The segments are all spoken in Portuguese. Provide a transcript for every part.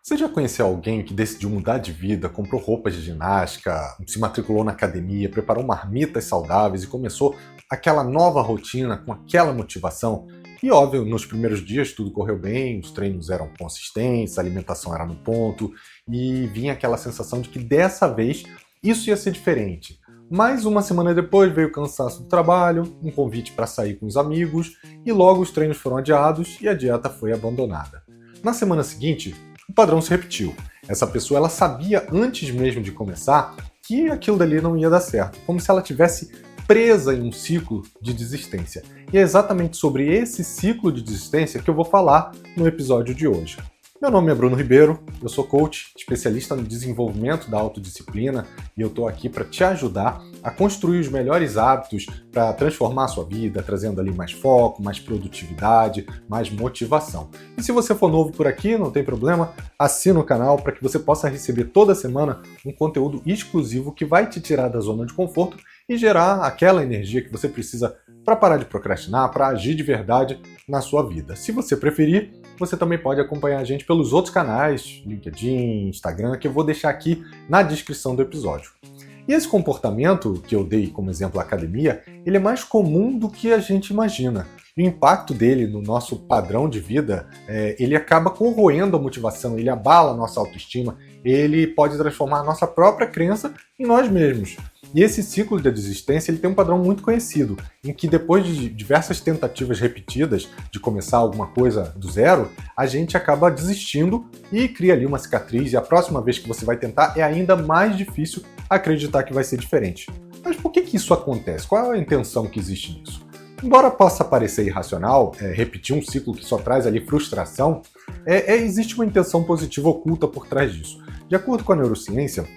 Você já conheceu alguém que decidiu mudar de vida, comprou roupas de ginástica, se matriculou na academia, preparou marmitas saudáveis e começou aquela nova rotina com aquela motivação? E óbvio, nos primeiros dias tudo correu bem, os treinos eram consistentes, a alimentação era no ponto e vinha aquela sensação de que dessa vez isso ia ser diferente. Mas uma semana depois veio o cansaço do trabalho, um convite para sair com os amigos e logo os treinos foram adiados e a dieta foi abandonada. Na semana seguinte, o padrão se repetiu. Essa pessoa ela sabia antes mesmo de começar que aquilo dali não ia dar certo, como se ela tivesse presa em um ciclo de desistência. E é exatamente sobre esse ciclo de desistência que eu vou falar no episódio de hoje. Meu nome é Bruno Ribeiro, eu sou coach, especialista no desenvolvimento da autodisciplina e eu estou aqui para te ajudar a construir os melhores hábitos para transformar a sua vida, trazendo ali mais foco, mais produtividade, mais motivação. E se você for novo por aqui, não tem problema, assina o canal para que você possa receber toda semana um conteúdo exclusivo que vai te tirar da zona de conforto e gerar aquela energia que você precisa para parar de procrastinar, para agir de verdade na sua vida. Se você preferir, você também pode acompanhar a gente pelos outros canais, LinkedIn, Instagram, que eu vou deixar aqui na descrição do episódio. E esse comportamento, que eu dei como exemplo a academia, ele é mais comum do que a gente imagina. E o impacto dele no nosso padrão de vida, ele acaba corroendo a motivação, ele abala a nossa autoestima, ele pode transformar a nossa própria crença em nós mesmos. E esse ciclo de desistência ele tem um padrão muito conhecido, em que depois de diversas tentativas repetidas de começar alguma coisa do zero, a gente acaba desistindo e cria ali uma cicatriz, e a próxima vez que você vai tentar é ainda mais difícil acreditar que vai ser diferente. Mas por que isso acontece? Qual é a intenção que existe nisso? Embora possa parecer irracional, repetir um ciclo que só traz ali frustração, existe uma intenção positiva oculta por trás disso. De acordo com a neurociência,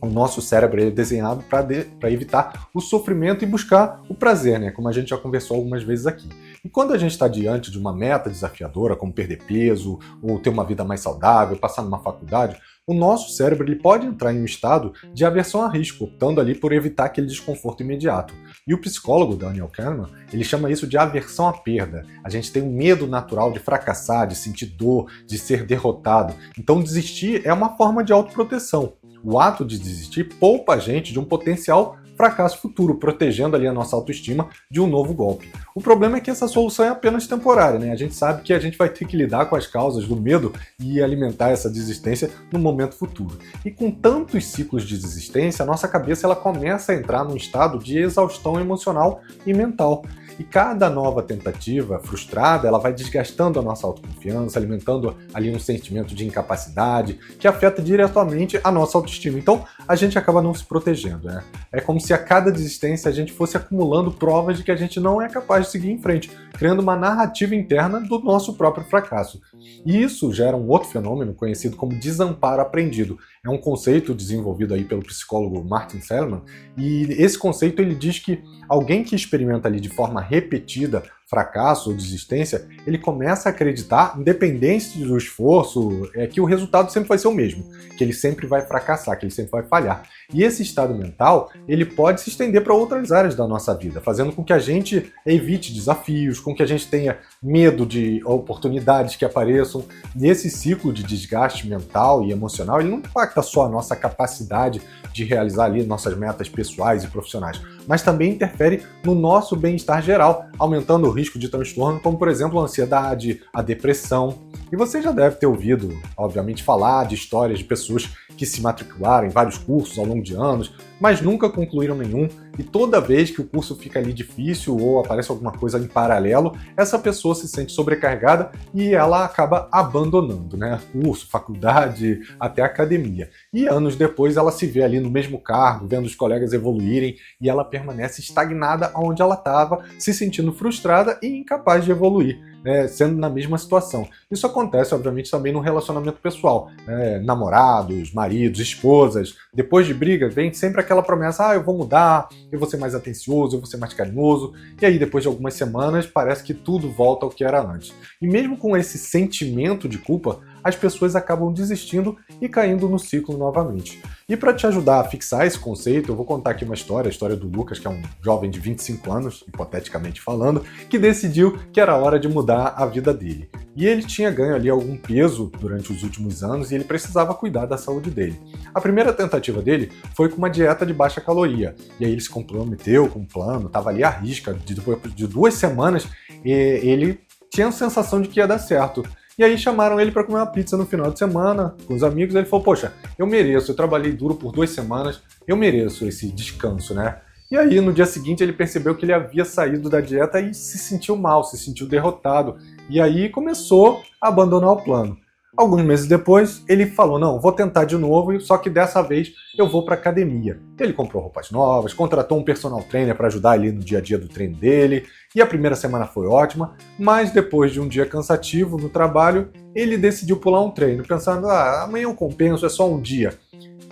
o nosso cérebro é desenhado para evitar o sofrimento e buscar o prazer, né? Como a gente já conversou algumas vezes aqui. E quando a gente está diante de uma meta desafiadora, como perder peso, ou ter uma vida mais saudável, passar numa faculdade, o nosso cérebro ele pode entrar em um estado de aversão a risco, optando ali por evitar aquele desconforto imediato. E o psicólogo Daniel Kahneman, ele chama isso de aversão à perda. A gente tem um medo natural de fracassar, de sentir dor, de ser derrotado. Então desistir é uma forma de autoproteção. O ato de desistir poupa a gente de um potencial fracasso futuro, protegendo ali a nossa autoestima de um novo golpe. O problema é que essa solução é apenas temporária, né? A gente sabe que a gente vai ter que lidar com as causas do medo e alimentar essa desistência no momento futuro. E com tantos ciclos de desistência, a nossa cabeça ela começa a entrar num estado de exaustão emocional e mental. E cada nova tentativa frustrada, ela vai desgastando a nossa autoconfiança, alimentando ali um sentimento de incapacidade, que afeta diretamente a nossa autoestima. Então, a gente acaba não se protegendo, né? É como se a cada desistência a gente fosse acumulando provas de que a gente não é capaz de seguir em frente, criando uma narrativa interna do nosso próprio fracasso. E isso gera um outro fenômeno conhecido como desamparo aprendido. É um conceito desenvolvido aí pelo psicólogo Martin Seligman, e esse conceito ele diz que alguém que experimenta ali de forma repetida fracasso ou desistência, ele começa a acreditar, independente do esforço, que o resultado sempre vai ser o mesmo, que ele sempre vai fracassar, que ele sempre vai falhar. E esse estado mental, ele pode se estender para outras áreas da nossa vida, fazendo com que a gente evite desafios, com que a gente tenha medo de oportunidades que apareçam. E esse ciclo de desgaste mental e emocional, ele não impacta só a nossa capacidade de realizar ali nossas metas pessoais e profissionais, mas também interfere no nosso bem-estar geral, aumentando o risco de transtorno, como por exemplo a ansiedade, a depressão. E você já deve ter ouvido, obviamente, falar de histórias de pessoas que se matricularam em vários cursos ao longo de anos, mas nunca concluíram nenhum, e toda vez que o curso fica ali difícil ou aparece alguma coisa em paralelo, essa pessoa se sente sobrecarregada e ela acaba abandonando, né? Curso, faculdade, até academia. E anos depois ela se vê ali no mesmo cargo, vendo os colegas evoluírem, e ela permanece estagnada onde ela estava, se sentindo frustrada e incapaz de evoluir, né? Sendo na mesma situação. Isso acontece, obviamente, também no relacionamento pessoal, né? Namorados, maridos, esposas. Depois de briga, vem sempre aquela promessa: eu vou mudar, eu vou ser mais atencioso, eu vou ser mais carinhoso. E aí, depois de algumas semanas, parece que tudo volta ao que era antes. E mesmo com esse sentimento de culpa, as pessoas acabam desistindo e caindo no ciclo novamente. E para te ajudar a fixar esse conceito, eu vou contar aqui uma história, a história do Lucas, que é um jovem de 25 anos, hipoteticamente falando, que decidiu que era hora de mudar a vida dele. e ele tinha ganho ali algum peso durante os últimos anos e ele precisava cuidar da saúde dele. A primeira tentativa dele foi com uma dieta de baixa caloria, e aí ele se comprometeu com um plano, estava ali à risca, depois de 2 semanas ele tinha a sensação de que ia dar certo. E aí chamaram ele para comer uma pizza no final de semana com os amigos, e ele falou, poxa, eu mereço, eu trabalhei duro por 2 semanas, eu mereço esse descanso, né? E aí, no dia seguinte, ele percebeu que ele havia saído da dieta e se sentiu mal, se sentiu derrotado. E aí começou a abandonar o plano. Alguns meses depois, ele falou, não, vou tentar de novo, só que dessa vez eu vou para academia. Ele comprou roupas novas, contratou um personal trainer para ajudar ele no dia a dia do treino dele, e a primeira semana foi ótima, mas depois de um dia cansativo no trabalho, ele decidiu pular um treino, pensando, amanhã eu compenso, é só um dia.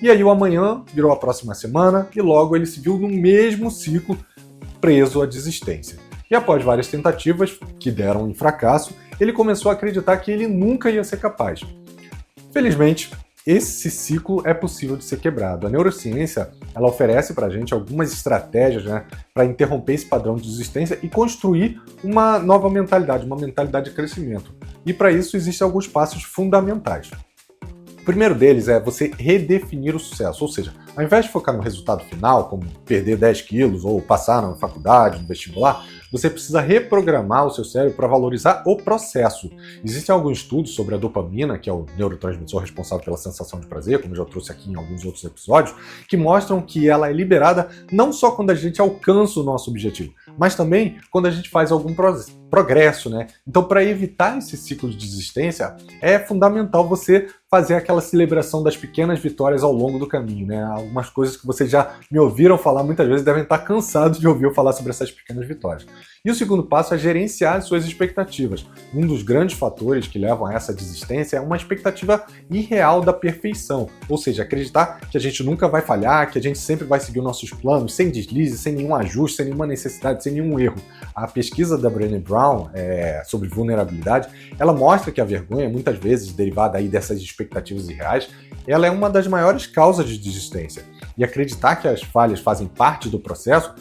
E aí o amanhã virou a próxima semana e logo ele se viu no mesmo ciclo, preso à desistência. E após várias tentativas, que deram em fracasso, ele começou a acreditar que ele nunca ia ser capaz. Felizmente, esse ciclo é possível de ser quebrado. A neurociência ela oferece para a gente algumas estratégias, né, para interromper esse padrão de desistência e construir uma nova mentalidade, uma mentalidade de crescimento. E para isso existem alguns passos fundamentais. O primeiro deles é você redefinir o sucesso, ou seja, ao invés de focar no resultado final, como perder 10 quilos ou passar na faculdade, no vestibular, você precisa reprogramar o seu cérebro para valorizar o processo. Existem alguns estudos sobre a dopamina, que é o neurotransmissor responsável pela sensação de prazer, como eu já trouxe aqui em alguns outros episódios, que mostram que ela é liberada não só quando a gente alcança o nosso objetivo, mas também quando a gente faz algum progresso, né? Então, para evitar esse ciclo de desistência, é fundamental você fazer aquela celebração das pequenas vitórias ao longo do caminho, né? Algumas coisas que vocês já me ouviram falar muitas vezes, devem estar cansados de ouvir eu falar sobre essas pequenas vitórias. E o segundo passo é gerenciar as suas expectativas. Um dos grandes fatores que levam a essa desistência é uma expectativa irreal da perfeição, ou seja, acreditar que a gente nunca vai falhar, que a gente sempre vai seguir os nossos planos, sem deslize, sem nenhum ajuste, sem nenhuma necessidade, sem nenhum erro. A pesquisa da Brené Brown sobre vulnerabilidade, ela mostra que a vergonha, muitas vezes derivada aí dessas expectativas irreais, ela é uma das maiores causas de desistência. E acreditar que as falhas fazem parte do processo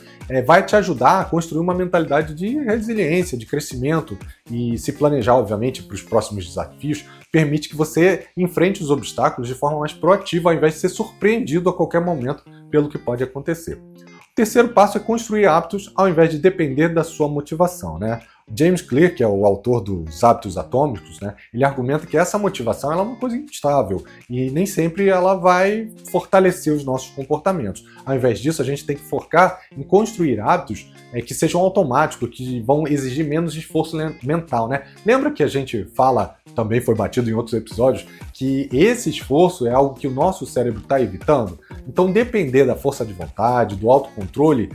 vai te ajudar a construir uma mentalidade de resiliência, de crescimento, e se planejar, obviamente, para os próximos desafios, permite que você enfrente os obstáculos de forma mais proativa, ao invés de ser surpreendido a qualquer momento pelo que pode acontecer. O terceiro passo é construir hábitos ao invés de depender da sua motivação, né? James Clear, que é o autor dos Hábitos Atômicos, né, ele argumenta que essa motivação ela é uma coisa instável e nem sempre ela vai fortalecer os nossos comportamentos. Ao invés disso, a gente tem que focar em construir hábitos que sejam automáticos, que vão exigir menos esforço mental, né? Lembra que a gente fala, também foi batido em outros episódios, que esse esforço é algo que o nosso cérebro está evitando? Então, depender da força de vontade, do autocontrole,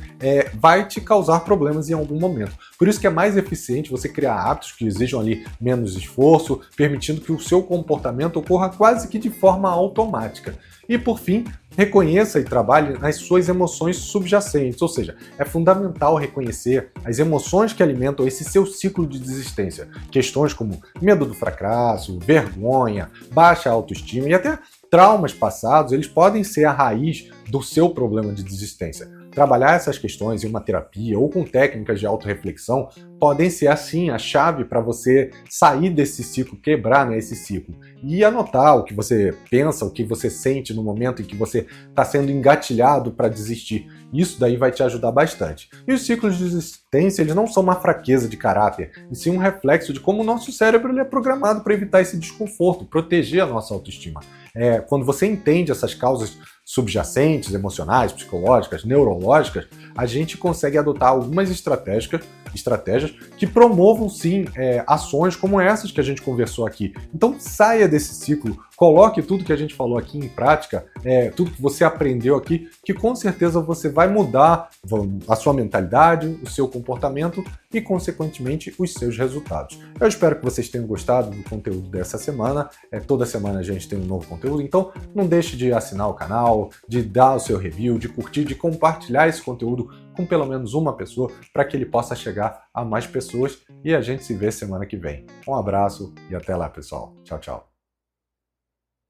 vai te causar problemas em algum momento. Por isso que é mais eficiente você criar hábitos que exijam ali menos esforço, permitindo que o seu comportamento ocorra quase que de forma automática. E por fim, reconheça e trabalhe nas suas emoções subjacentes, ou seja, é fundamental reconhecer as emoções que alimentam esse seu ciclo de desistência. Questões como medo do fracasso, vergonha, baixa autoestima e até traumas passados, eles podem ser a raiz do seu problema de desistência. Trabalhar essas questões em uma terapia ou com técnicas de autorreflexão podem ser, assim, a chave para você sair desse ciclo, quebrar, né, esse ciclo. E anotar o que você pensa, o que você sente no momento em que você está sendo engatilhado para desistir. Isso daí vai te ajudar bastante. E os ciclos de desistência, eles não são uma fraqueza de caráter, e sim um reflexo de como o nosso cérebro ele é programado para evitar esse desconforto, proteger a nossa autoestima. Quando você entende essas causas subjacentes, emocionais, psicológicas, neurológicas, a gente consegue adotar algumas estratégias que promovam, sim, ações como essas que a gente conversou aqui. Então, saia desse ciclo, coloque tudo que a gente falou aqui em prática, tudo que você aprendeu aqui, que com certeza você vai mudar a sua mentalidade, o seu comportamento e, consequentemente, os seus resultados. Eu espero que vocês tenham gostado do conteúdo dessa semana. Toda semana a gente tem um novo conteúdo, então não deixe de assinar o canal, de dar o seu review, de curtir, de compartilhar esse conteúdo com pelo menos uma pessoa para que ele possa chegar a mais pessoas e a gente se vê semana que vem. Um abraço e até lá, pessoal. Tchau, tchau.